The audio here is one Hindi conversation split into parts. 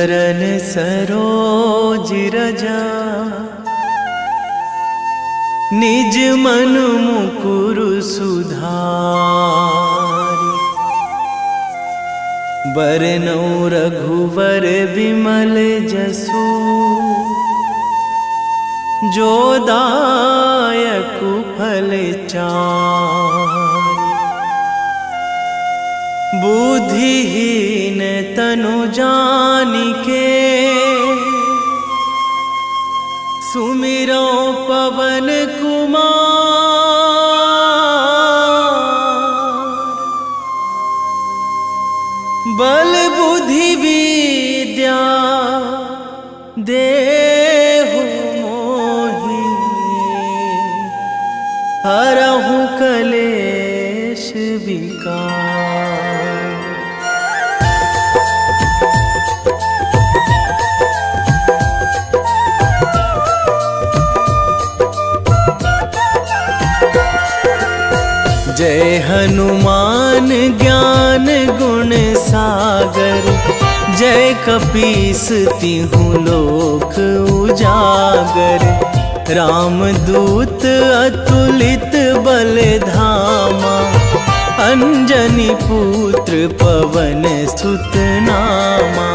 चरण सरोज रजा, निज मन मुकुर सुधारि। बरनउँ रघुवर विमल जसु, जो दायक फल चारि। बुद्धिहीन तनु जानिके, सुमिरो पवन कुमार। बल बुद्धि विद्या देहु मोहि, हरहु कलेश विकार। जय हनुमान ज्ञान गुण सागर, जय कपीस तिहु लोक उजागर। रामदूत अतुलित बल धामा, अंजनी पुत्र पवन सुत नामा।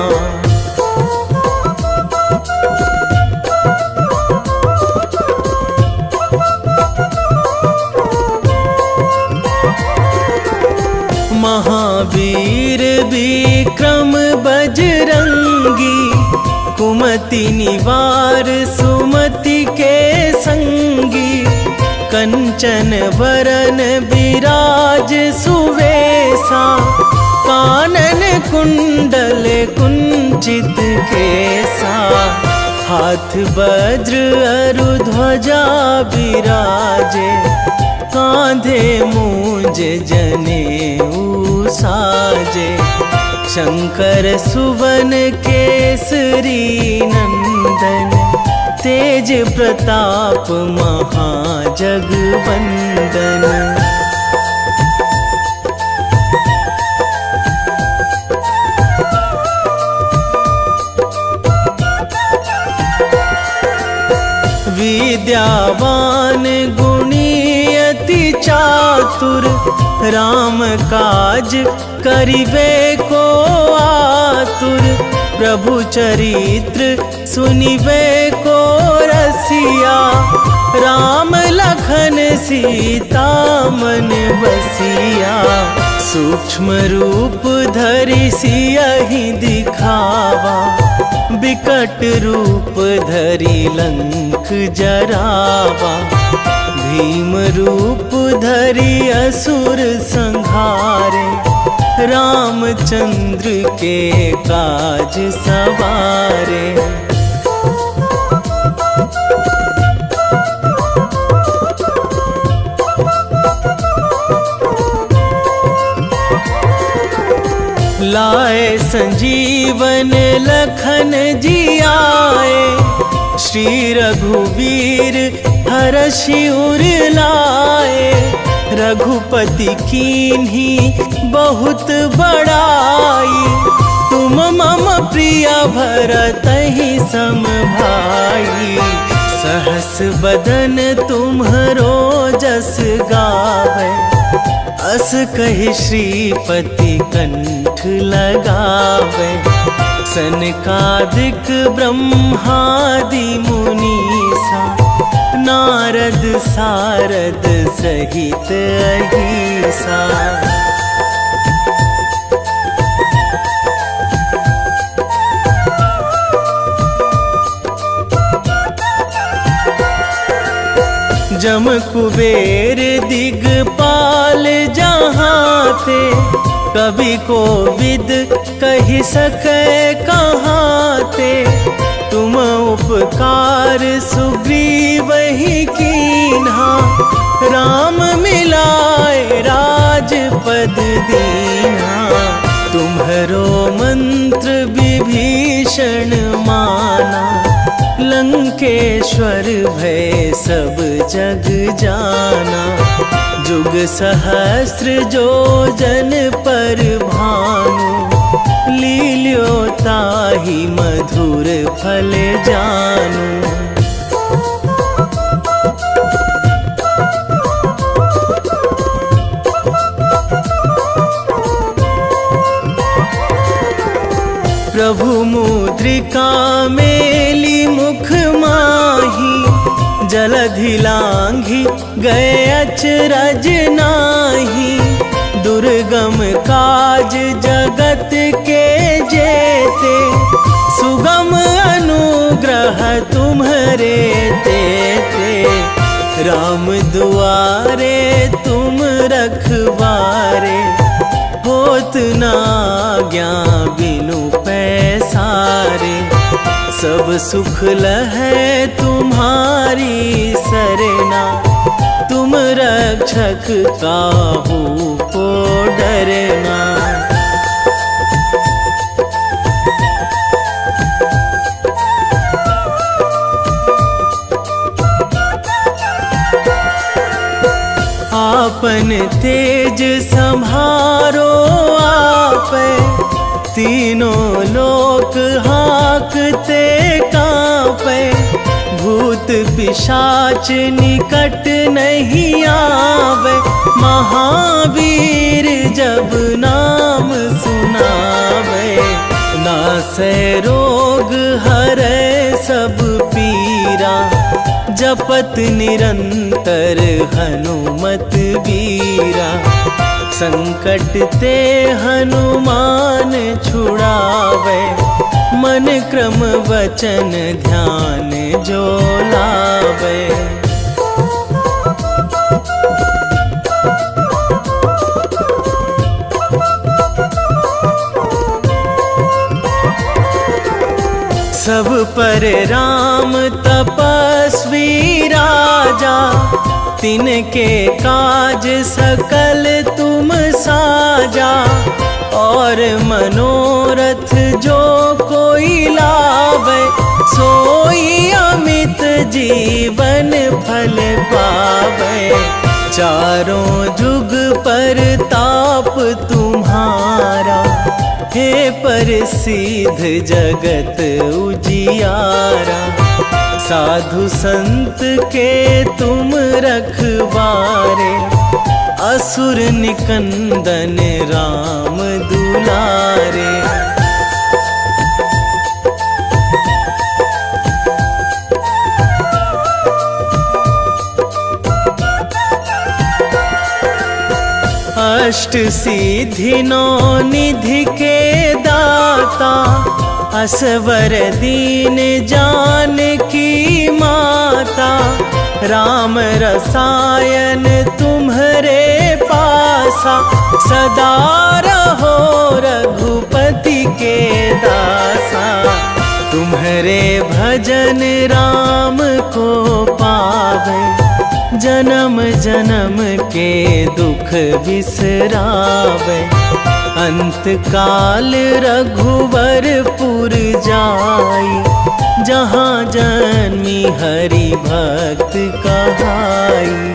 महावीर विक्रम बजरंगी, कुमति निवार सुमति के संगी। कंचन वरन विराज सुवेशा, कानन कुंडल कुंचित केसा। हाथ वज्र अरु ध्वजा विराजे, कांधे मूंज जनेऊ साजे। शंकर सुवन केसरी नंदन, तेज प्रताप महाजगवंदन। विद्यावान गुणी अति चातुर, राम काज करिबे को आतुर। प्रभु चरित्र सुनिबे को रसिया, राम लखन सीता मन बसिया। सूक्ष्म रूप धरि सियहि दिखावा, विकट रूप धरि लंक जरावा। भीम रूप धरि असुर संहारे, रामचंद्र के काज सवारे। लाए संजीवन लखन जियाए, श्री रघुवीर हरषि उर लाए। रघुपति कीन्ही बहुत बड़ाई, तुम मम प्रिय भरतहि सम भाई। सहस बदन तुम्हरो जस गावै, अस कहि श्रीपति कंठ लगावै। सनकादिक ब्रह्मादि मुनीसा, नारद सारद सहित अहिसा। जम कुबेर दिगपाल जहाँ थे, कवि कोविद कहि सकै कहाँ ते। तुम उपकार सुग्रीवहि कीन्हा, राम मिलाए राजपद दीन्हा। तुम्हरो मंत्र विभीषण माना, लंकेश्वर भय सब जग जाना। जुग सहस्र जो जन पर भानु, लील्योताहि ताहि मधुर फल जानू। प्रभु मुद्रिका मेली मुख माही, जलधि लांघी गए अचरज नाही। दुर्गम काज जगत के जेते, सुगम अनुग्रह तुम्हरे तेते। राम दुआरे तुम रखवारे, होत ना आज्ञा बिनु पैसारे। सब सुख लहै तुम्हारी सरना, तुम रक्षक काहू को डरना। आपन तेज संभारो आपे, तीनों लोक हाकते कांपे। भूत पिशाच निकट नहीं आवे, महावीर जब नाम सुनावे। नासै रोग हरै सब पीरा, जपत निरंतर हनुमत वीरा। संकट ते हनुमान छुड़ावे, मन क्रम वचन ध्यान जो लावे। सब पर राम तपस्वी राजा, तिनके काज सकल तुम साजा। और मनोरथ जो कोई लावे, सोई अमित जीवन फल पावे। चारों जुग पर ताप तुम्हारा, हे प्रसिद्ध जगत उजियारा। साधु संत के तुम रखवारे, असुर निकंदन राम दुलारे। अष्ट सिद्धि नौ निधि के दाता, असवर दीन जानकी माता। राम रसायन तुम्हरे पासा, सदा रहो रघुपति के दासा। तुम्हरे भजन राम को पावे, जन्म जन्म के दुख बिसरावे। अंत काल रघुवरपुर जाई, जहाँ जन्मी हरि भक्त कहाई।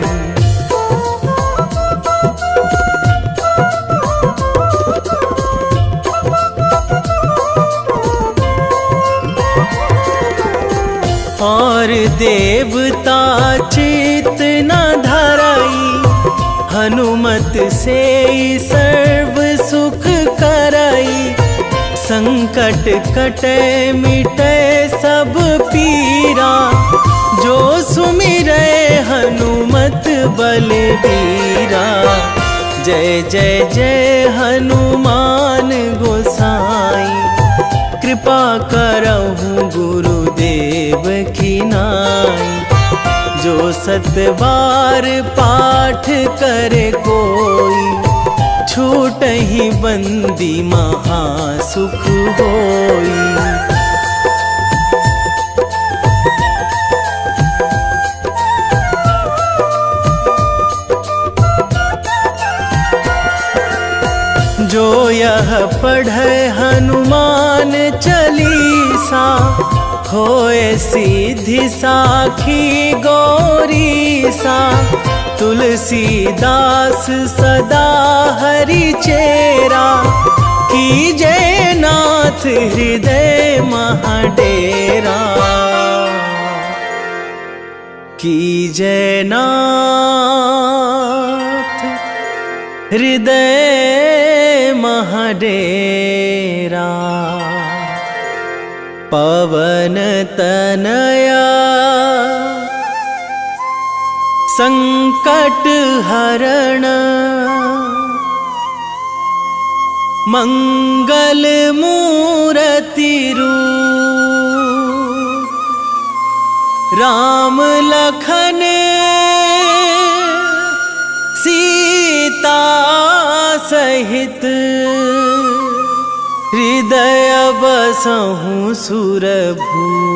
और देवता चित न धराई, हनुमत से सर्व सुख कराई। संकट कटे मिटे सब पीरा, जो सुमिरै हनुमत बलबीरा। जय जय जय हनुमान गोसाई, कृपा करहु गुरुदेव की नाई। जो सतबार पाठ करे कोई, छूटहि बंदी महासुख होई। जो यह पढ़े हनुमान चालीसा, होए सीधी साखी गौरीसा। तुलसीदास सदा हरि चेरा, कीजे नाथ हृदय महाडेरा, कीजे नाथ हृदय महाडेरा। पवन तनया संकट हरण, मंगल मूर्ति रूप, राम लखन सीता सहित, हृदय बसहु सुरभूप।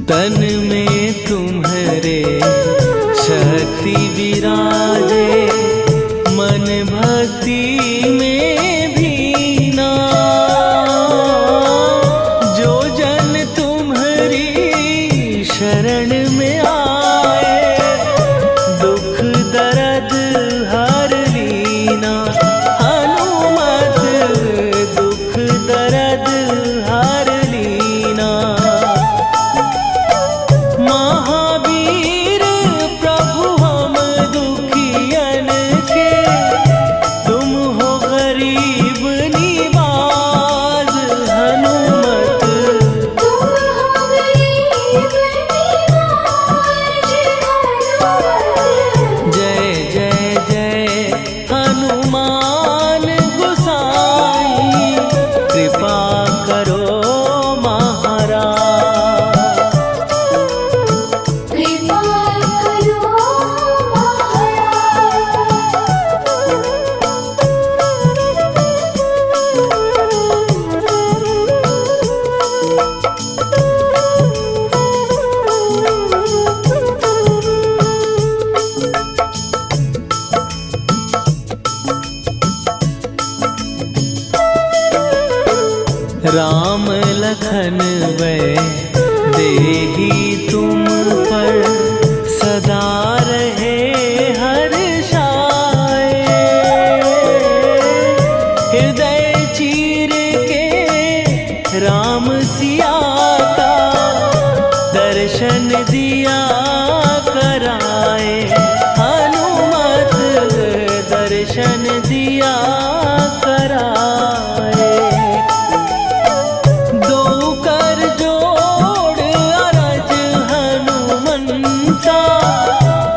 तन में तुम्हारे शक्ति विराजे, मन भक्ति में भीना। जो जन तुम्हारी शरण में आए, दुख दर्द हर लीना। हनुमत दुख दर्द हर लीना। महावीर प्रभु हम दुखियन के, तुम हो गरीब निवाज। हनुमत तुम हो गरीब निवाज। जय जय जय हनुमान गोसाई, कृपा करो राम लखन वै देही तुम पर, सदा रहे हर्षाए। हृदय चीर के राम सिया का, दर्शन दिया कराए। हनुमत दर्शन दिया कराए।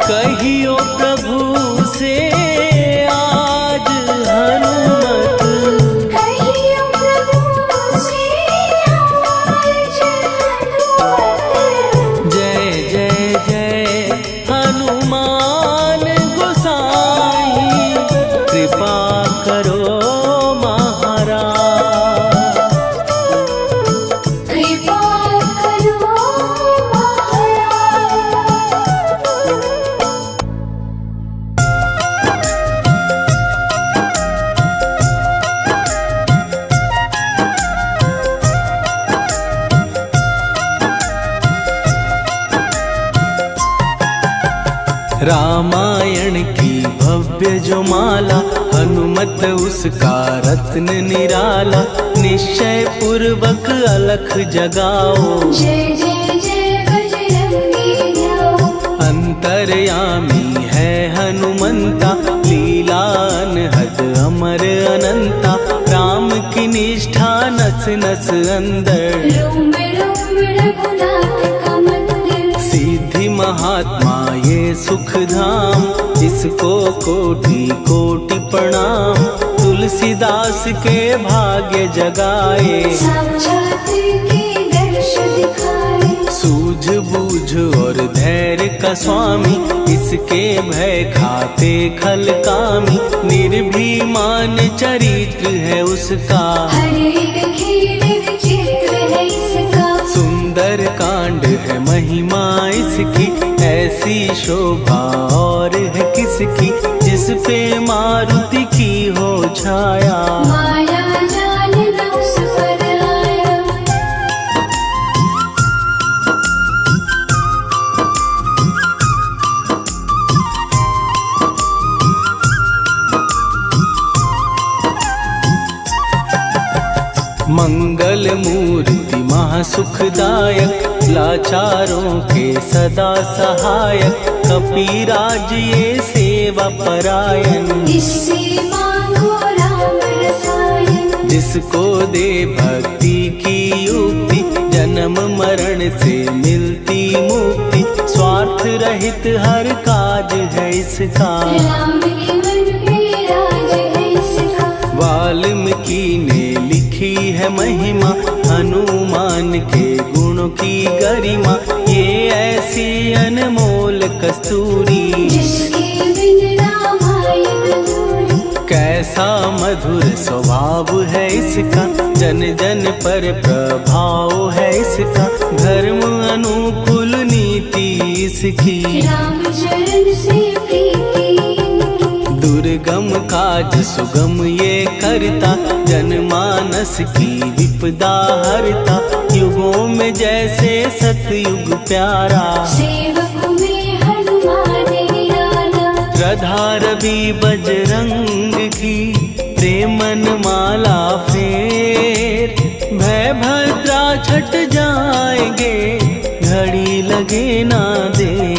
कहियो प्रभु से आज। हनुमत कहियो प्रभु से आज। हनुमत जय जय जय हनुमान गोसाई, कृपा करो महाराज। कृपा करो महाराज। रामायण की भव्य जो माला, हनुमत उसका रत्न निराला। निश्चय पूर्वक अलख जगाओ, जय जय जय बजरंगी ध्याओ। अंतर्यामी है हनुमंता, लीला अनहद अमर अनंता। राम की निष्ठा नस नस अंदर, रोम रोम रघुनाथ का मंदिर। सिद्धि महात्मा ये सुख धाम, इसको कोटि कोटि प्रणाम। तुलसीदास के भाग्य जगाए, साक्षात के दर्श दिखाए। सूझ बूझ और धैर्य का स्वामी, इसके भय खाते खल कामी। निर्भीमान चरित्र है उसका, हर एक खेल विचित्र है इसका। सुंदर कांड है महिमा इसकी। ऐसी शोभा और है किसकी, जिस पे मारुति की हो छाया। माया जाल न उस पर आया। मंगल मूर्ति महासुखदायक, लाचारों के सदा सहायक। कपीराज ये सेवा परायण, इससे मांगो राम रसायन। जिसको दे भक्ति की युक्ति, जन्म मरण से मिलती मुक्ति। स्वार्थ रहित हर काज है इसका, राम के मन पे राज है इसका। वाल्मीकि ने लिखी है महिमा, हनुमान के गुणों की गरिमा। ये ऐसी अनमोल कस्तूरी, जिसके बिन रामायण अधूरी। कैसा मधुर स्वभाव है इसका, जन जन पर प्रभाव है इसका। धर्म अनुकूल नीति इसकी, राम चरण से प्रीति इनकी। दुर्गम काज सुगम ये करता, जनमानस की विपदा हरता। युगों में जैसे सतयुग प्यारा, सेवक में हनुमान निराला। श्रद्धा रवि बजरंग की, प्रेमन माला फेर। भय भद्रा छट जाएंगे, घड़ी लगे ना देर।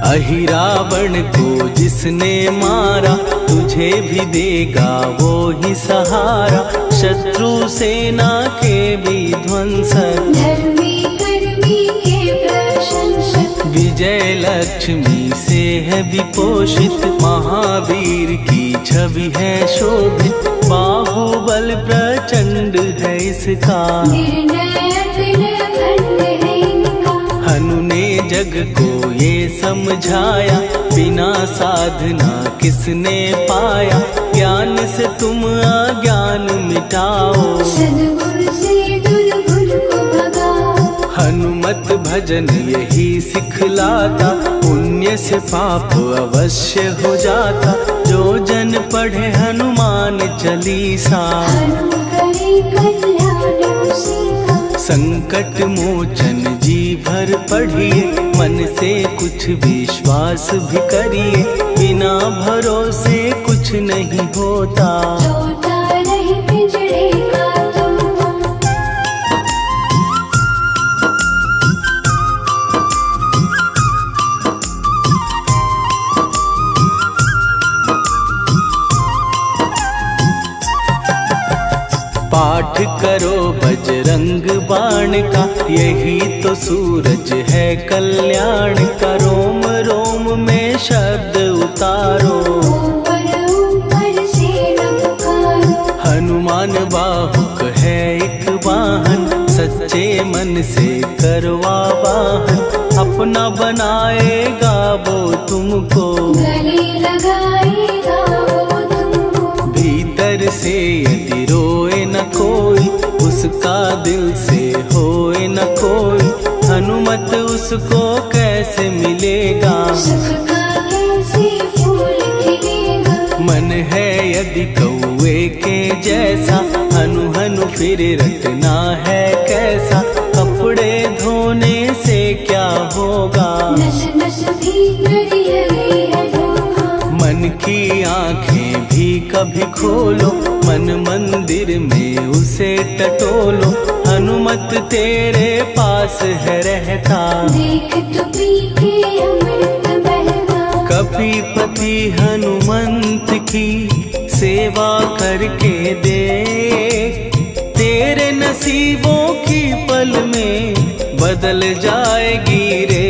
अहिरावण को जिसने मारा, तुझे भी देगा वो ही सहारा। शत्रु सेना के विध्वंसक, धर्मी कर्मी के प्रशंसक। विजय लक्ष्मी से है विपोषित। महावीर की छवि है शोभित, बाहुबल प्रचंड है इसका। निर्णय खंड है इनका। हनु ने जग को ये समझाया, बिना साधना किसने पाया। ज्ञान से तुम अज्ञान मिटाओ, सद्गुण से दुर्गुण को भगाओ। हनुमत भजन यही सिखलाता, पुण्य से पाप अवश्य हो जाता। जो जन पढ़े हनुमान चालीसा, हनु करे कल्याण उसी का। संकट मोचन जी भर पढ़िए, मन से कुछ विश्वास भी करिए। बिना भरोसे कुछ नहीं होता, तोता रहे पिंजड़े का तोता। पाठ करो बजरंग बाण का, यही तो सूरज है कल्याण का। रोम रोम में शब्द उतारो, ऊपर ऊपर से न पुकारो। हनुमान बाहुक है एक वाहन, सच्चे मन से करवा वाहन। अपना बनाएगा वो तुमको, गले लगाएगा वो तुमको। भीतर से यदि रोए न कोई, उसका दिल से होए न कोई। हनुमत उसको कैसे मिलेगा, सुख का कैसे फिर रटना है कैसा, कपड़े धोने से क्या होगा। नस नस भीतर यही है धोखा। मन की आंखें भी कभी खोलो, मन मंदिर में उसे टटोलो। हनुमत तेरे पास है रहता, देख तो पी के अमृत बहता। कपीपति हनुमंत की सेवा करके देख, तेरे नसीबों की पल में बदल जाएगी रे।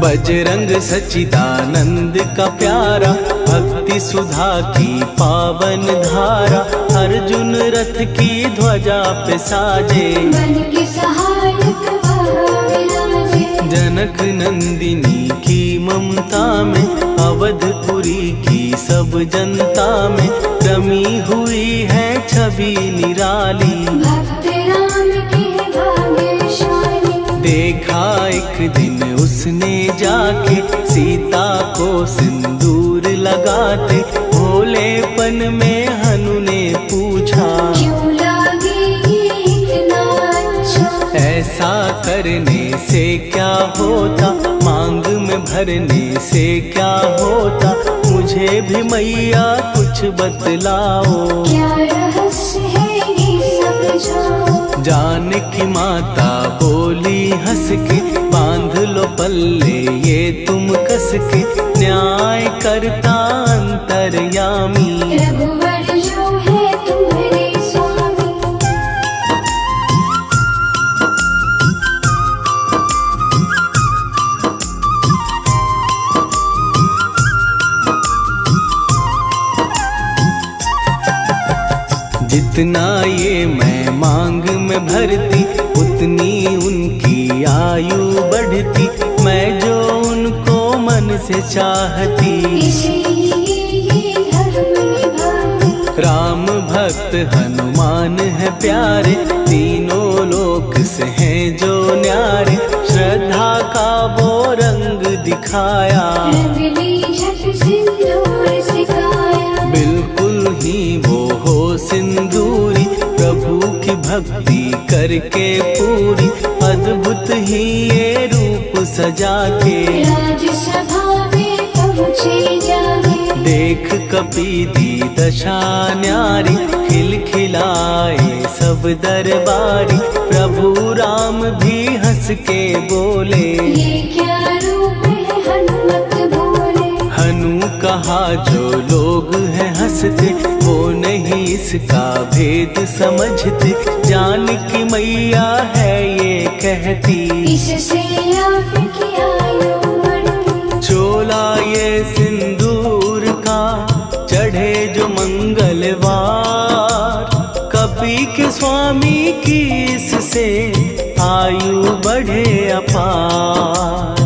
बजरंग सच्चिदानंद का प्यारा, भक्ति सुधा की पावन धारा। अर्जुन रथ की ध्वजा पे साजे, बन के सहायक वह विराजे। जनक नंदिनी की ममता में, अवधपुरी की सब जनता में रमी हुई है छवि निराली। भक्त राम के भाग्यशाली। देखा एक दिन उसने जाके सीता को सिंदूर लगाते, भोलेपन में हनु ने पूछा, क्यों लागे ये इतना अच्छा। ऐसा करने से क्या होता, मांग में भरने से क्या होता। मुझे भी मैया कुछ बतलाओ, क्या रहस्य है ये सब जाओ। जानकी माता बोली हंस के, बांध लो पल्ले ये तुम कस के। न्याय करता अंतर्यामी, रघुवर जो है तुम्हारे स्वामी। जितना ये मैं मांग में भरती, उतनी उनकी आयु बढ़ती। मैं जो उनको मन से चाहती, इसीलिए धर्म निभाती। राम भक्त हनुमान है प्यारे, तीनों लोक से हैं जो न्यारे। श्रद्धा का वो रंग दिखाया, रंग ली झट सिंदूर सिखाया। बिल्कुल ही वो हो सिंदूरी, प्रभु की भक्ति करके पूरी। अद्भुत ही ये रूप सजा के, राजसभा में पहुँचे जाके। देख कपी दी दशा न्यारी, खिलखिलाए सब दरबारी। प्रभु राम भी हंस के बोले, ये क्या रूप है हनुमत बोले। हनु कहा जो लोग हैं हंसते, वो नहीं इसका भेद समझते। जानकी मैया है ये कहती, इससे आपकी आयु बढ़ती। चोला ये सिंदूर का चढ़े जो मंगलवार, कपी के स्वामी की इससे आयु बढ़े अपार।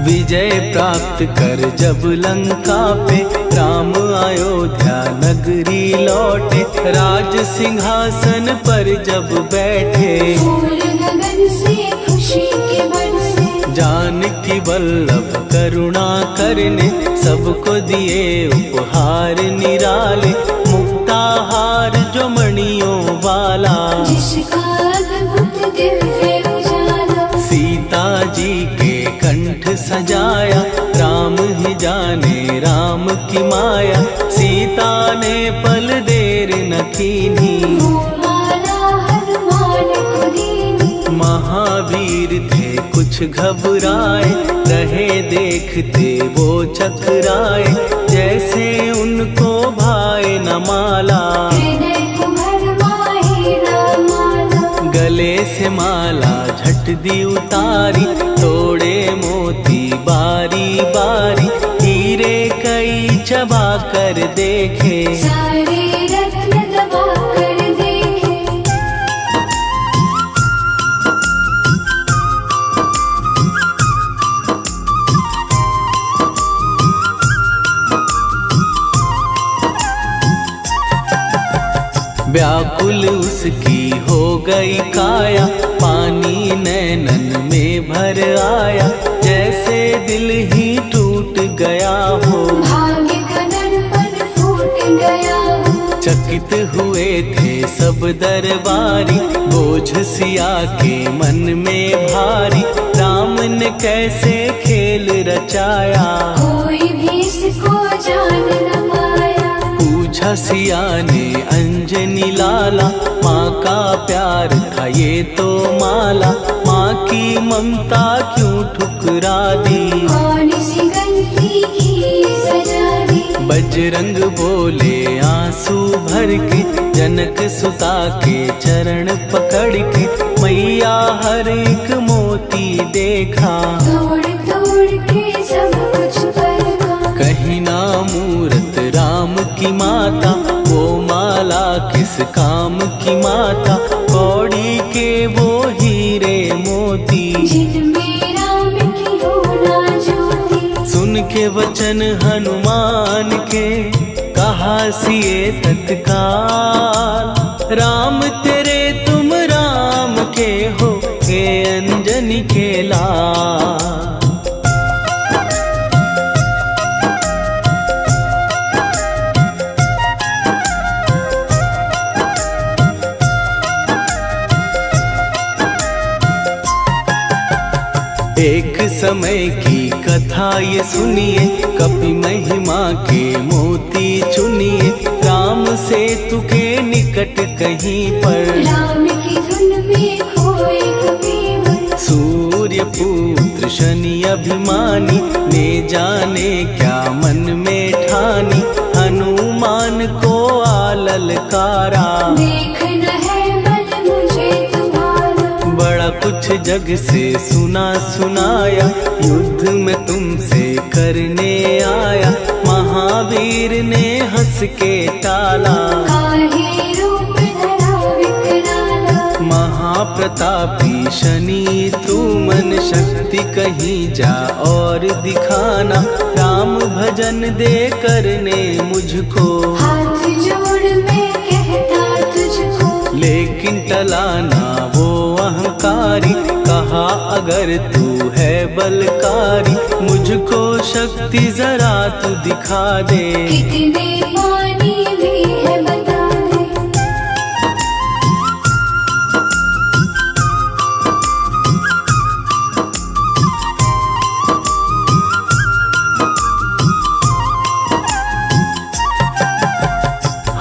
विजय प्राप्त कर जब लंका पे, राम अयोध्या नगरी लौटे। राज सिंहासन पर जब बैठे, फूल गगन से खुशी के बरसे। जानकी वल्लभ करुणा करने, सबको दिए उपहार निराले। मुक्ताहार जो मणियों वाला, जिसका अद्भुत दिव्य उजाला। सीता जी के कंठ सजाया, राम ही जाने राम की माया। सीता ने पल देर न कीन्ही, वो माला हनुमान को दीनी। महावीर थे कुछ घबराए, रहे देखते वो चकराए। जैसे उनको भाए न माला, हृदय को भरमाए रामाला। गले से माला झट दी उतारी, तोड़े मोती बारी बारी। हीरे कई चबा कर देखे, सारे रत्न दबा कर देखे। व्याकुल उसकी हो गई काया, पानी नैनन में भर आया, जैसे दिल ही टूट गया हो। भाग्य का दर्पण फूट गया हो। चकित हुए थे सब दरबारी, बोझ सिया के मन में भारी, राम ने कैसे खेल रचाया, कोई भी इसको जान न पाया। पूछा सिया ने अंजनी लाला, माँ का प्यार था ये तो माला, माँ की ममता क्यों ठुकरा दी, कौन सी गलती की सजा दी। बजरंग बोले आंसू भर के, जनक सुता के चरण पकड़ के, मैया हर एक मोती देखा, तोड़ तोड़ के सब कुछ परखा। कहीं ना मूरत राम की माता, वो माला किस काम की माता, कौड़ी के वो हीरे मोती, जिनमें राम की हो ना ज्योति। सुन के वचन हनुमान के, कहा सिए तत्काल, राम तेरे तुम राम के हो, के अंजनी के लाल। एक समय की कथा ये सुनिए, कपि महिमा के मोती चुनिए, राम सेतु के निकट कहीं पर, राम की धुन में खोए कबीर। सूर्य पुत्र शनि अभिमानी, ने जाने क्या मन में ठानी, हनुमान को आललकारा, देखना है बल मुझे तुम्हारा। बड़ा कुछ जग से सुना सुनाया, युद्ध में तुमसे करने आया, महावीर ने हंस के टाला, काहे रूप धरा विकराला। महाप्रतापी शनि तू मन शक्ति कहीं जा और दिखाना, राम भजन दे करने मुझको, हाथ जोड़ मैं कहता तुझको। लेकिन टला ना वो अहंकारी, कहा अगर तू है बलकारी, मुझको शक्ति जरा तू दिखा दे, कितने पानी भी है बता दे।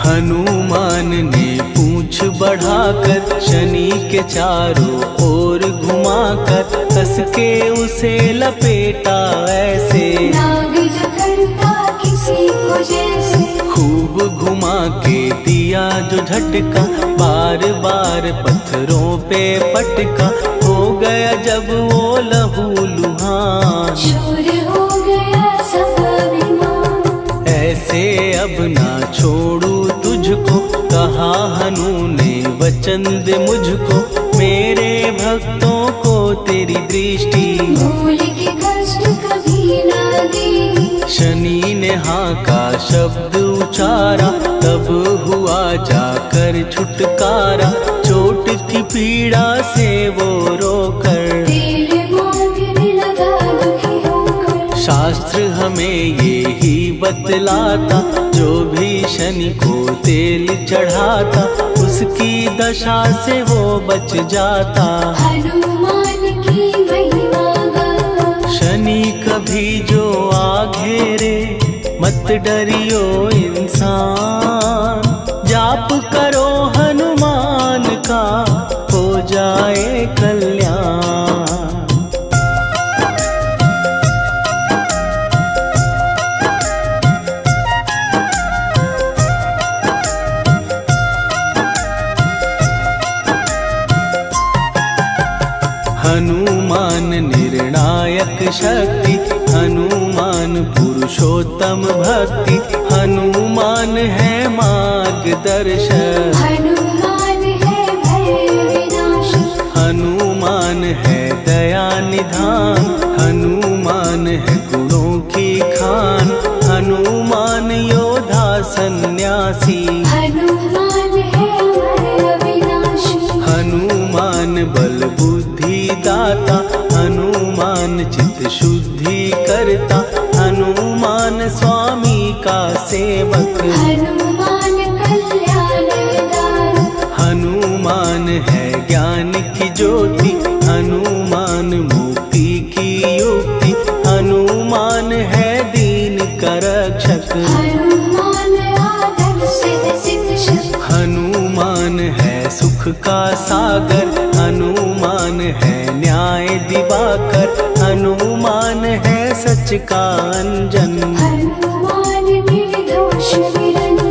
हनुमान ने पूंछ बढ़ाकर, शनि के चारों ओर घुमाकर, कस के उसे लपेटा ऐसे, नाग जो करता किसी को जैसे। खूब घुमा के दिया जो झटका, बार बार पत्थरों पे पटका, हो गया जब वो लहू लुहान, शूर हो गया सब अभिमान। ऐसे अब ना छोड़ू तुझको, कहा हनु ने वचन दे मुझको, मेरे भक्तों को तेरी दृष्टि, भूल के कष्ट कभी ना देगी। शनि ने हाँ का शब्द उचारा, तब हुआ जाकर छुटकारा, चोट की पीड़ा से वो रोकर, तेल मांगने लगा दुखी होकर। शास्त्र हमें ये ही बतलाता, जो भी शनि को तेल चढ़ाता, उसकी दशा से वो बच जाता, हनुमान की महिमा गाता। शनि कभी जो आ घेरे, मत डरियो इंसान, जाप करो हनुमान का, हो जाए कल्याण। हनुमान निर्णायक शक्ति, हनुमान पुरुषोत्तम भक्ति, हनुमान है मार्गदर्शक, हनुमान है भय विनाशक। हनुमान है दया निधान, हनुमान है गुणों की खान, हनुमान योद्धा सन्यासी, हनुमान है हनुमान बल बुद्धि दाता, हनुमान चित्त शुद्धि करता, हनुमान स्वामी का सेवक। हनुमान कल्याण दायक, हनुमान है ज्ञान की ज्योति, हनुमान मुक्ति की युक्ति, हनुमान है दीन का रक्षक। हनुमान आदर्श शिक्षक, हनुमान है सुख का सागर, हनुमान है न्याय दिवाकर, हनुमान है सच का अंजन। हनुमान निर्दोष निरंजन।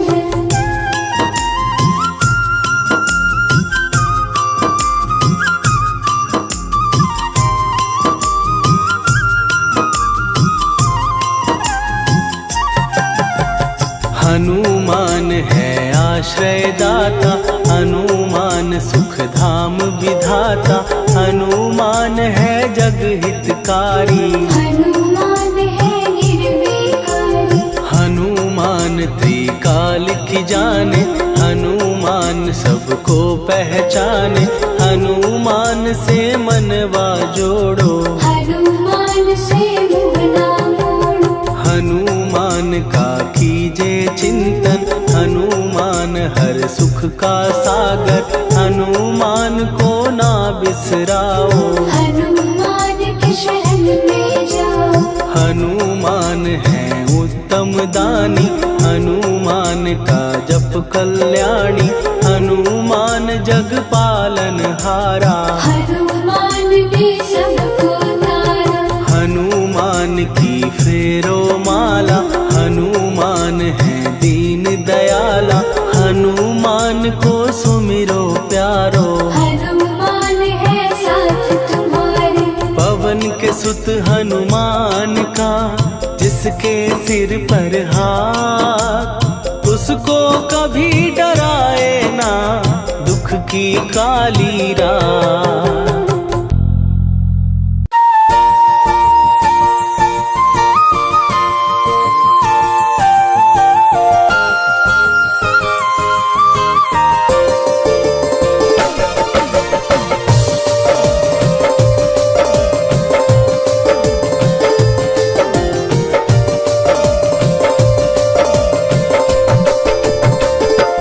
हनुमान है आश्रय दाता, हनुमान सुख धाम विधाता, हनुमान है जग हितकारी। हनुमान है निर्विकारी, हनुमान त्रिकाल की जाने, हनुमान सबको पहचाने, हनुमान से मनवा जोड़ो, हनुमान से मुँह ना मोड़ो। हनुमान का कीजे चिंतन, हनुमान हर सुख का सागर, हनुमान को ना बिसराओ। हनुमान की शरण में जाओ, हनुमान है उत्तम दानी, हनुमान का जप कल्याणी, हनुमान जग पालन हारा। हनुमान ने सबको तारा, हनुमान की फेरो माला, हनुमान है दीन दयाला, हनुमान को सुमिरो प्यारो। हनुमान है साथ तुम्हारे, पवन के सुत हनुमान का, जिसके सिर पर हाथ, उसको कभी डराए ना दुख की काली रात।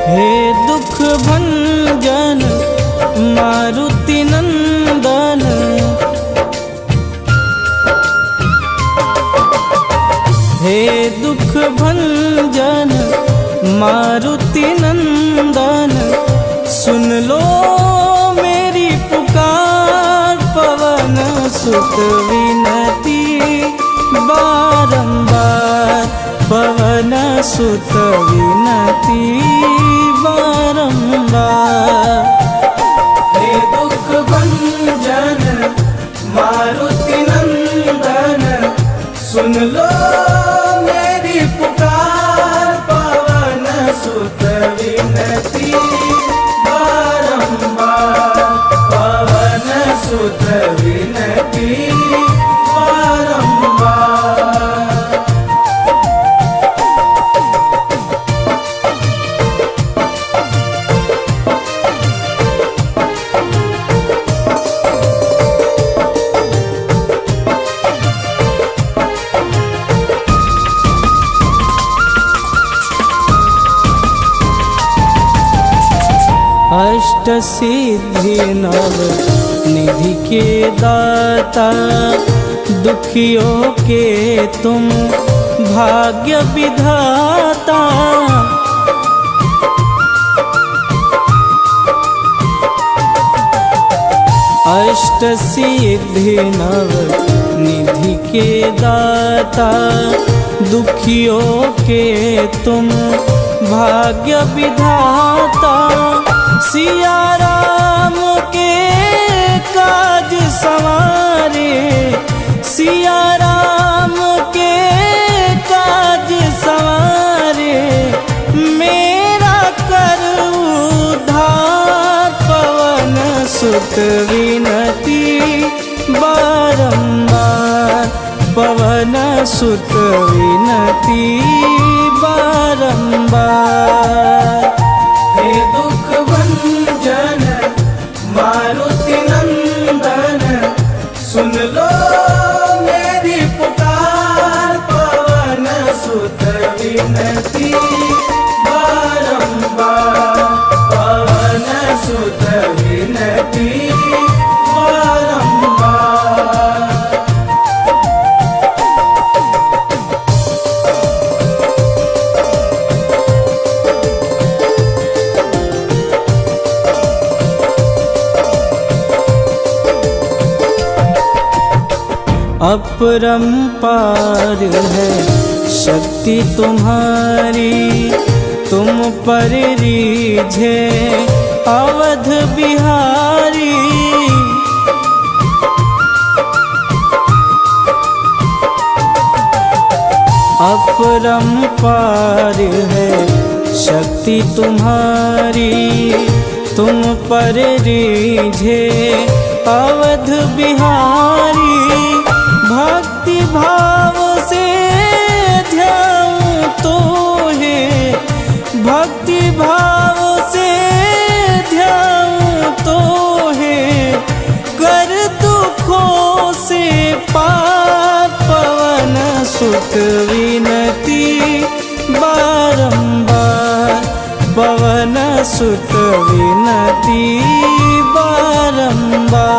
हे दुख भंजन मारुति नंदन, हे दुख भंजन मारुति नंदन, सुन लो मेरी पुकार, पवन सुत विनती बारंबार, पवन सुत विनती बारंबार। हे दुख भंजन मारुति नंदन, सुन लो मेरी पुकार, पवन सुत विनती बारंबार, पवन सुत विनती बारंबार। अष्ट सिद्धि नव निधि के दाता, दुखियों के तुम भाग्य विधाता। अष्ट सिद्धि नव निधि के दाता, दुखियों के तुम भाग्य विधाता। सिया राम के काज सवारे, सिया राम के काज सवारे, मेरा कर उद्धार, पवन सुत विनती बारंबार, पवन सुत विनती बारंबार। हे दुख भंजन मारुति अपरंपार है शक्ति तुम्हारी, तुम पर रीझे अवध बिहारी। अपरंपार है शक्ति तुम्हारी, तुम पर रीझे अवध बिहारी। भक्ति भाव से ध्याऊं तो है, भक्ति भाव से ध्याऊं तो है, कर दुखों से पार पवन सुत विनती बारंबार, पवन सुत विनती बारंबार।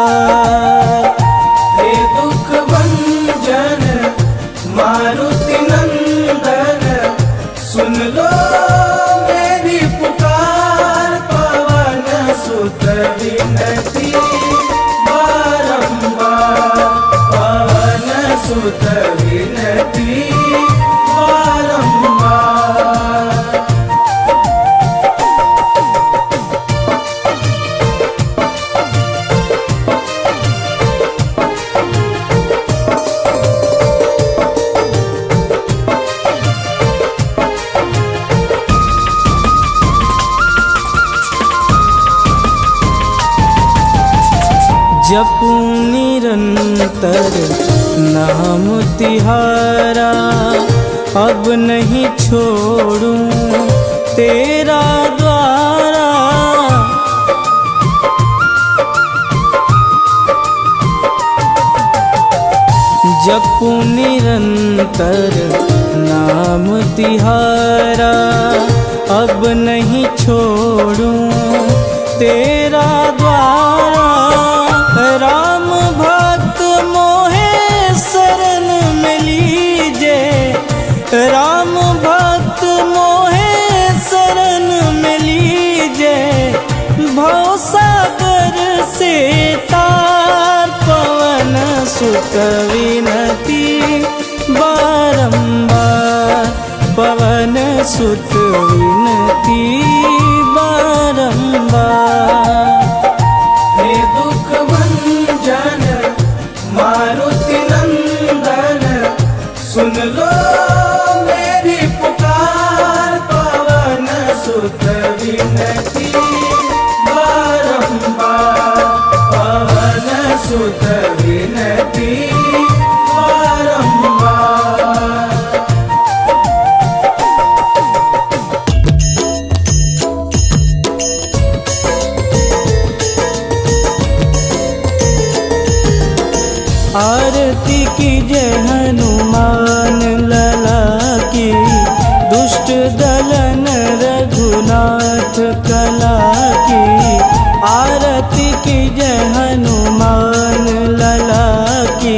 हे दुख भंजन मारुति नंदन, सुन लो मेरी पुकार, पवन सुत विनती बारंबार, पवन सुत विनती बारंबार। जपूं निरंतर नाम तिहारा, अब नहीं छोड़ूं तेरा द्वारा। जपूं निरंतर नाम तिहारा, अब नहीं छोड़ूं तेरा द्वारा। राम भक्त मोहे शरण में लीजे, राम भक्त मोहे शरण में लीजे। भवसागर से तार पवन सुत विनती बारंबार, पवन सुत विनती बारंबार। हे दुख भंजन मारुति नंदन, सुन लो मेरी पुकार, पवन सुत विनती बारंबार, पवन सुत विनती बारंबार। आरती की जय हनुमान लला की, दुष्ट दलन रघुनाथ कला की। आरती की जय हनुमान लला की,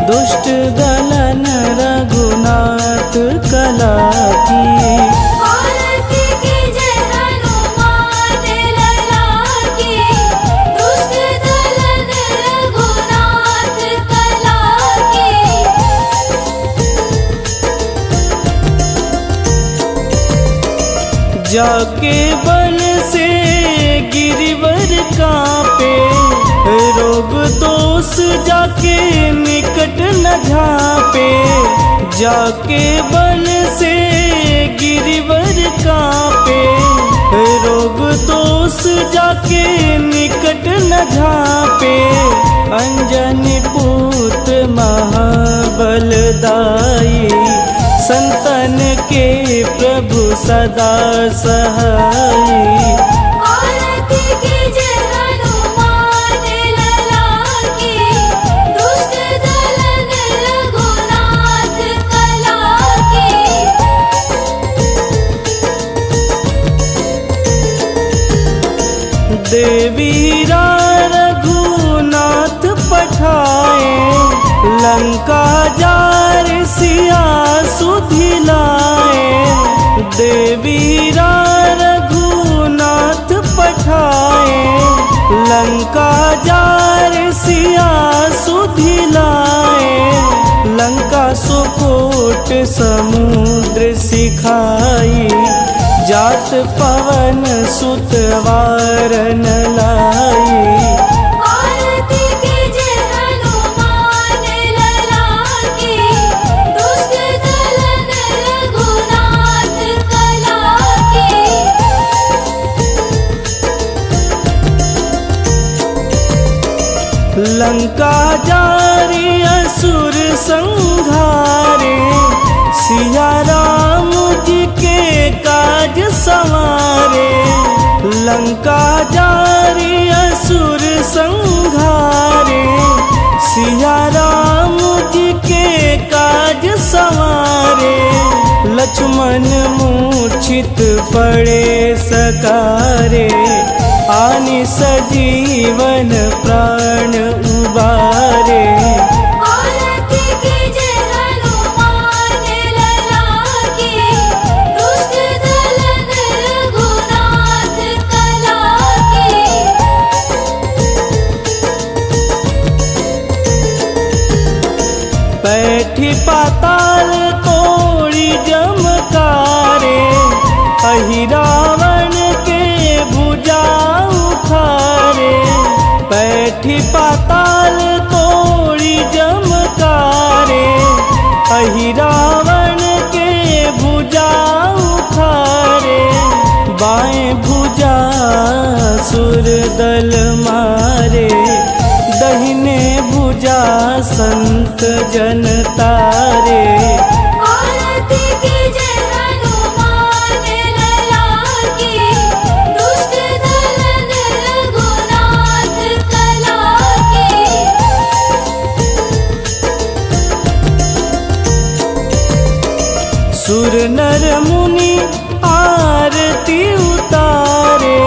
दुष्ट दलन रघुनाथ कला की। आरती की जय हनुमान लला की, दुष्ट दलन रघुनाथ कला की। जाके बन से गिरिवर कांपे, रोग दोष जाके निकट न झांपे। जाके बन से गिरिवर कांपे, रोग दोष जाके निकट न झांपे। अंजनी पूत महाबलदाई, संतन के प्रभु सदा सहाई। आरती की जय हनुमान लला की, दुष्ट दलन रघुनाथ कला की। देवीरा रघुनाथ पठाए, लंका जार सिया सुधिलाए। देवीरा रघुनाथ पठाए, लंका जार सिया सुधिलाए। कोट समुद्र सिखाई, जात पवन सुत वारन लाई। आरती कीजे हनुमान लला की, दुष्ट दलन रघुनाथ कला की। लंका जारी असुर संहारे, सिया राम जी के काज संवारे। लंका जारी असुर संहारे, सिया राम जी के काज संवारे। लक्ष्मण मूर्छित पड़े सकारे, आनि सजीवन प्राण उबारे। आरती कीजे हनुमान लला की, दुष्ट दलन रघुनाथ कला की। बैठी पाताल तोड़ी जमकारे, अहि रावण के भुजा उखारे। बैठी पाताल तोड़ी जमकारे, अहि रावण के भुजा उखारे। बाएं भुजा सुर दल मारे, दहिने भुजा संत जन तारे। आरती कीजे हनुमान लला की, दुष्ट दलन रघुनाथ कला की। सुर नर मुनि आरती उतारे,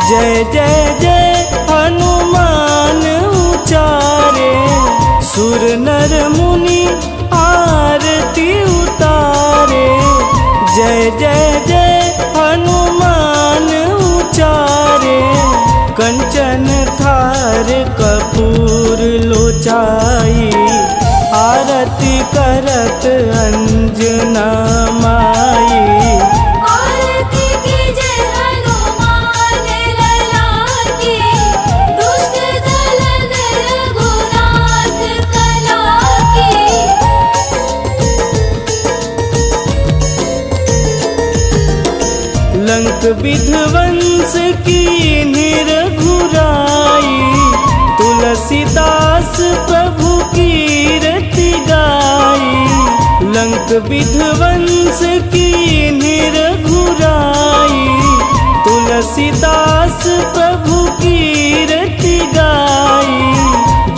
जय जय जय हनुमान उचारे। सुर नर मुनि आरती उतारे, जय जय जय हनुमान उचारे। कंचन थार कपूर लोचाई, आरती करत अंजना माई। आरती कीजे हनुमान लला की, दुष्ट दलन रघुनाथ कला की। लंक विध्वंस की निरघुराई, तुलसीदास प्रभु कीरति गाई। लंक विध्वंस की निरघुराई, तुलसीदास प्रभु कीरति गाई।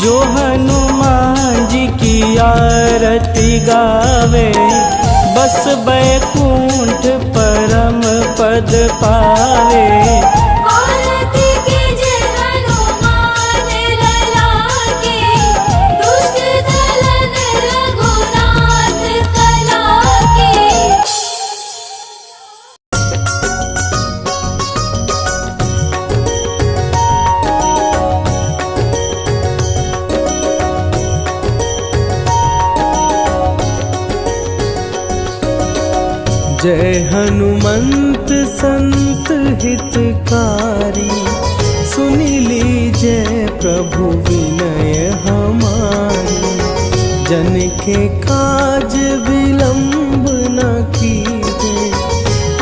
जो हनुमान जी की आरती गावे, बस बैकुंठ परम पद पावे। आरती कीजे हनुमान लला की, दुष्ट दलन रघुनाथ कला की। जय हनुमंत संत हितकारी, सुनि लीजय प्रभु विनय हमारी। जन के काज विलंब न कीजे,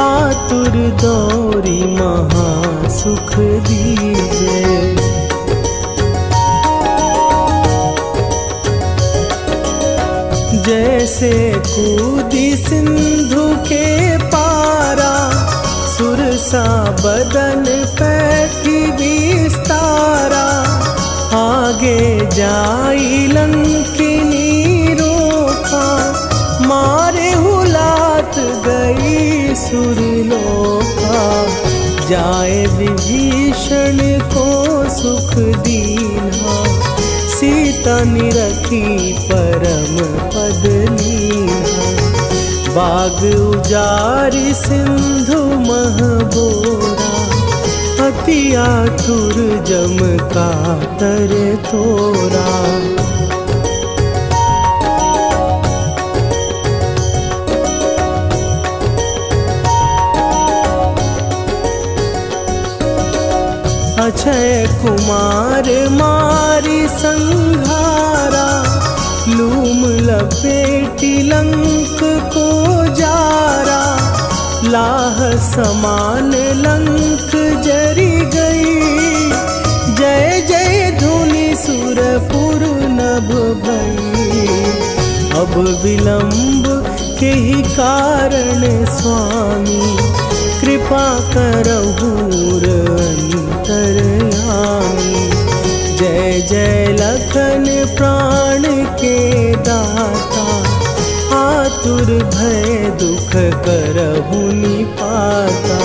आतुर दौरी महासुख दीजे। जैसे कूदी सिंधु के पारा, सुरसा बदन पैठी विस्तारा। आगे जाई लंकिनी रोका, मारे हुलात गई सुरलोका। जाए विभीषण को सुख दीना, सीता निरखी परम पद लीना। बाग उजारि सिंधु महबोरा, अति आतुर जम कातर तोरा। अक्षय कुमार मारी संघारा, लूम लपेटी लंक को जारा, लाह समान लंक जरी गई। जय जय धुनि सुरपुर नभ भई, अब विलंब के ही कारण स्वामी, कृपा करहु अंतरयामी। जय जय लखन प्राण के दाता, आतुर भय दुख करहु निपाता।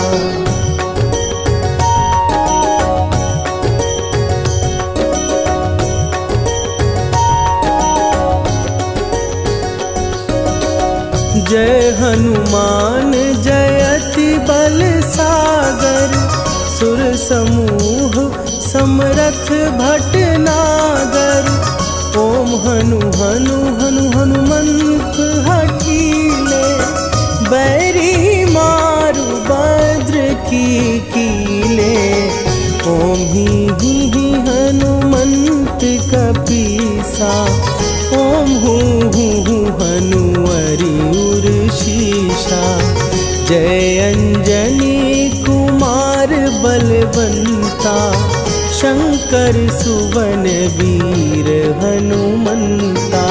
जय हनुमान जयति बल सागर, सुर समूह समरथ भटनागर। ओम हनु हनु हनु हनुमंत हठीले, बैरी मारु भद्र की कीले। ओम ही हनुमंत कपीसा, ओम हूँ हनुअरि उर शीशा। जय अंजनी कुमार बलवंता, शंकर सुवन वीर हनुमंता।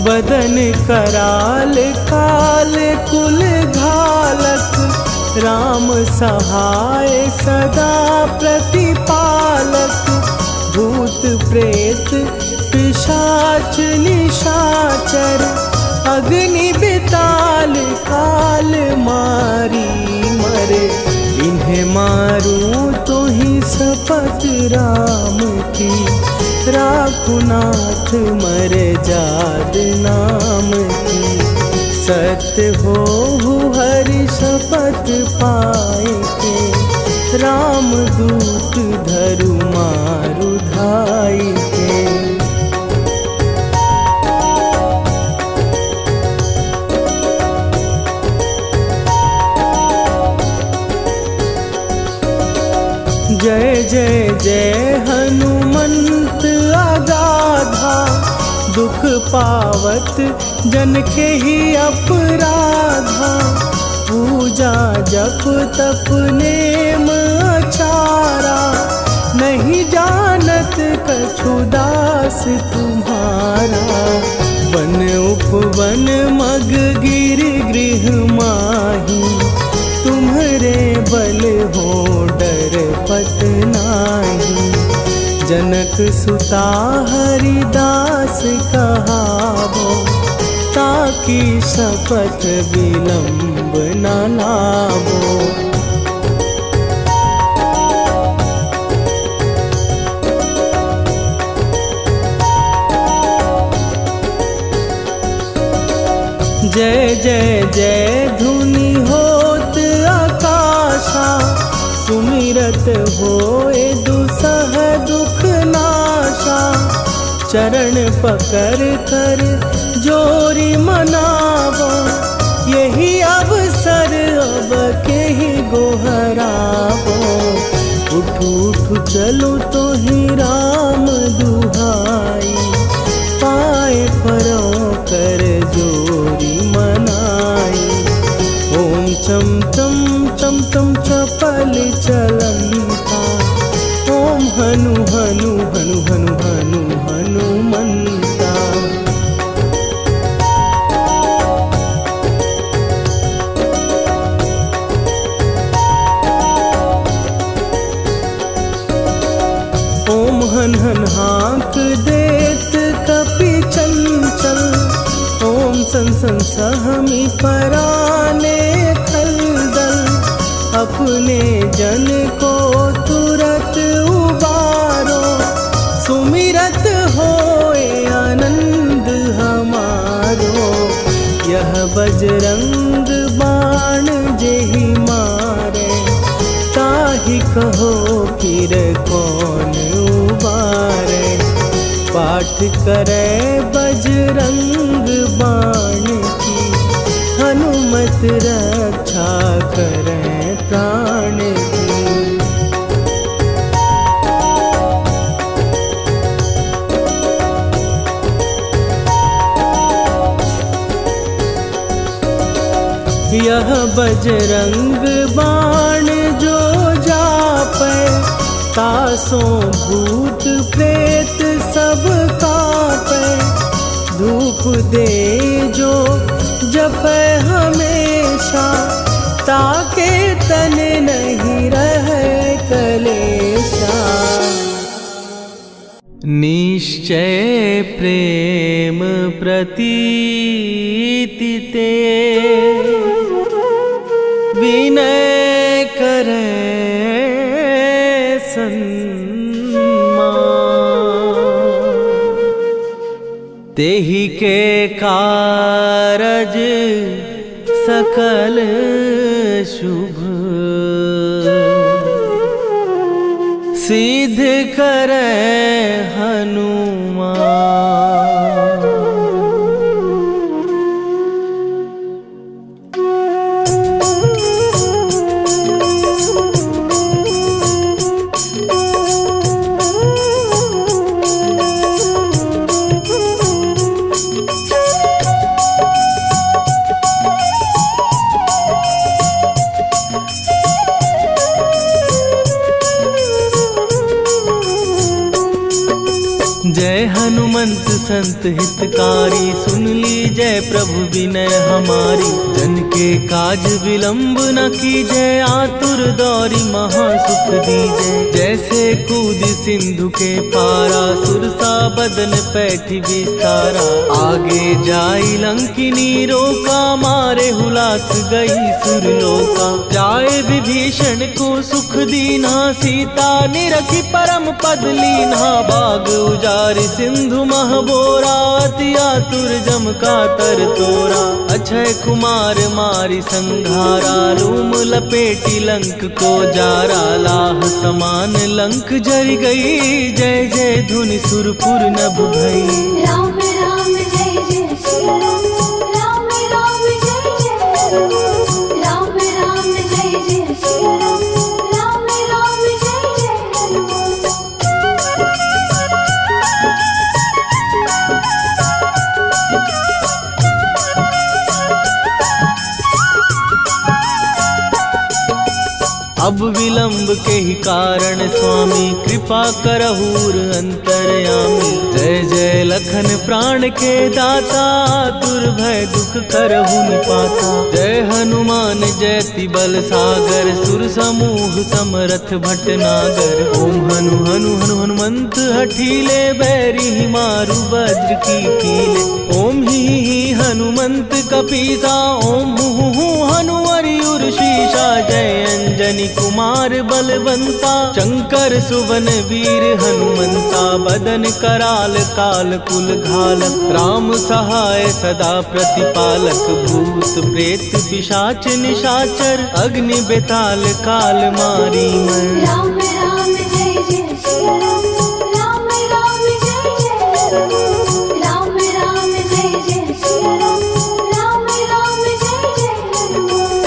बदन कराल काल कुल घालक, राम सहाय सदा प्रतिपालक। भूत प्रेत पिशाच निशाचर, अग्नि बिताल काल मारी मरे। इन्हें मारूं तो ही शपथ राम की, राखुनाथ मर जाद नाम की। सत्य हो हरि शपथ पाए के, राम दूत धरु मारु धाई के। जय जय जय हनुमंत अगाधा, दुख पावत जन के ही अपराधा। पूजा जप तप नेम आचारा, नहीं जानत कछु दास तुम्हारा। वन उपवन मग गिर गृह माही, तुम्हरे बल हो डर पत नाही। जनक सुता हरिदास कहावो, ताकि शपथ विलंब न लावो। जय जय जय धुनि होत आकाशा, सुमिरत होए दुसह दुख नाशा। चरण पकड़ कर जोरी मनावो, यही अवसर अब के ही गोहरावो। उठू उठू चलो तो ही राम दुहाई, पाए परों कर जोरी मनाई। ओम चम चम चम चम चपल चलंता, ओम हनु हनु हनु हनु हनु हनुमंता। ओम हन हन हाँक देत कपि चंचल, ओम सन सन सहमी पराने खलदल। अपने जन को तुरत उबारो, सुमिरत होए आनंद हमारो। यह बजरंग बाण जेहि मारे, ताहि कहो फिर कौन उबारे। पाठ पाठ करे बजरंग बाण की, हनुमत रक्षा करे प्राण की। यह बजरंग बाण जो जापै, तासों भूत प्रेत सब कापै। धूप दे जो जपै हमेशा, ताके तन नहीं रहे कलेशा। निश्चय प्रेम प्रतीति ते, विनय करे सन्मान। तेहि के कारज सकल शुभ, सिद्ध करे हनुमान। जय हनुमंत संत हितकारी, सुन लीजय प्रभु विनय हमारी। जन के काज विलंब न कीजय, आतुर दौरी महासुख दीजय। जैसे कूद सिंधु के पारा, सुरसा बदन पैठी विस्तारा। आगे जाई लंकिनी रोका, मारे हुलाक गई सुरलोका। जाए विभीषण को सुख दीना, सीता निरखी परम पद लीना। बाग उजारि सिंधु महबोरा, अति आतुर जम का तर तोरा। अक्षय कुमार मारी संघारा, रूम लपेटी लंक को जारा। लाह समान लंक जर गई, जय जय धुनि सुरपुर नभ भई। राम राम जय जय सिया राम, राम राम जय जय हनुमान। राम राम जय जय सिया राम, राम राम जय जय हनुमान। अब विलंब के ही कारण स्वामी, कृपा करहूर अंतरयामी। जय जय लखन प्राण के दाता, दुर्भय दुख करहु निपाता। जय हनुमान जयति बल सागर, सुर समूह समरथ भटनागर। ओम हनु हनु हनु हनुमंत हठीले, बैरी मारु वज्र की कीले। ओम ही हनुमंत कपीसा, ओम हु हनुवरियुर शीशा। जय अंजनी कुमार बलवंता, शंकर सुवन वीर हनुमंता। बदन कराल काल कुल घालक, राम सहाय सदा प्रतिपालक। भूत प्रेत पिशाच निशाचर, अग्नि बेताल काल मारी मर। राम राम जय जय सिया राम, राम राम जय जय हनुमान। राम राम जय जय सिया राम, राम राम जय जय हनुमान।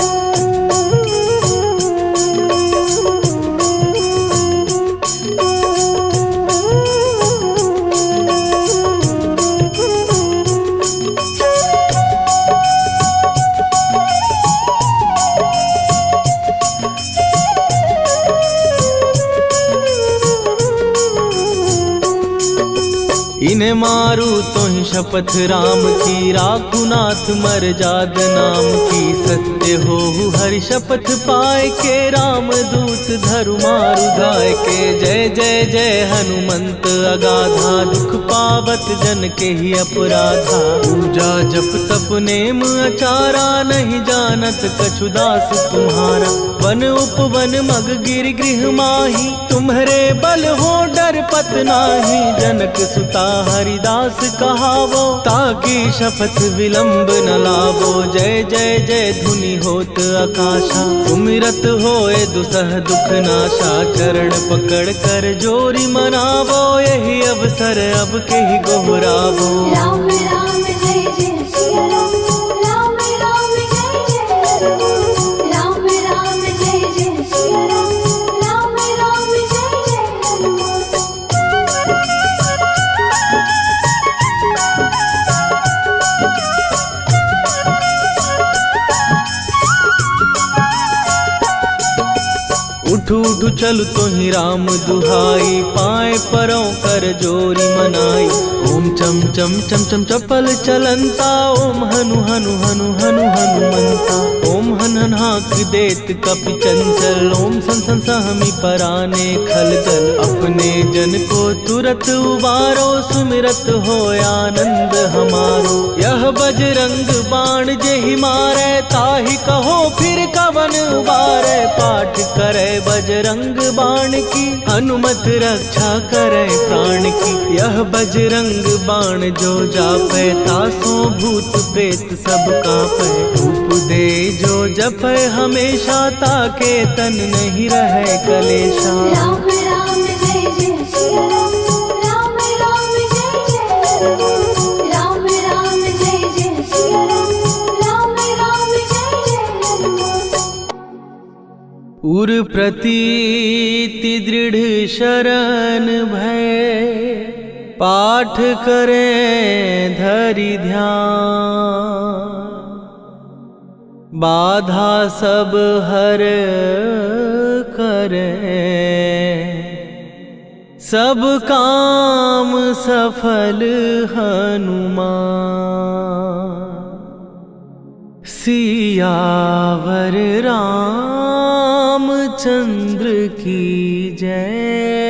इन्हें मारू तो ही शपथ राम की, राखू नाथ मर जाद नाम की। सत्य हो हरि शपथ पाए के, राम दूत धरु मारु धाय के। जय जय जय हनुमंत अगाधा, दुख पावत जन के ही अपराधा। पूजा जप तप नेम अचारा, नहीं जानत कछु दास तुम्हारा। वन उपवन मग गिर गृह माही, तुम्हारे बल हो डर पत नाही। जनक सुता हरिदास कहावो, ताकि शपथ विलंब न लावो। जय जय जय धुनि होत आकाशा, सुमिरत होए दुसह दुख नाशा। चरण पकड़ कर जोरी मनावो, यही अब अवसर अब के ही गोहराबो। राम राम जय जय सिया राम, राम राम जय जय हनुमान। राम राम जय जय सिया राम, राम राम जय जय हनुमान। उठू उठू चल तो ही राम दुहाई, पाए परों कर जोरी मनाई। ओम चम चम चम चम चपल चलंता, ओम हनु हनु हनु हनु हनुमंता। ओम हन हन हाक देत कपि चंचल, ओम सन सन सहमी पराने खलकल। अपने जन को तुरत उबारो, सुमिरत हो आनंद हमारो। यह बजरंग बाण जेहि मारे, ताहि कहो फिर कवन उबारे। पाठ करे बजरंग बाण की, हनुमत रक्षा करे प्राण की। यह बजरंग बाण जो जापै, तासो भूत प्रेत सब कापै। धूप दे जो जपै हमेशा, ताके तन नहीं रहे कलेशा। राम राम जय जय सिया राम, राम राम जय जय हनुमान। राम राम जय जय सिया राम, राम राम जय जय हनुमान। उर प्रतीति दृढ़ शरण भय, पाठ करें धरि ध्यान। बाधा सब हर करें, सब काम सफल हनुमान। सियावर रामचंद्र की जय।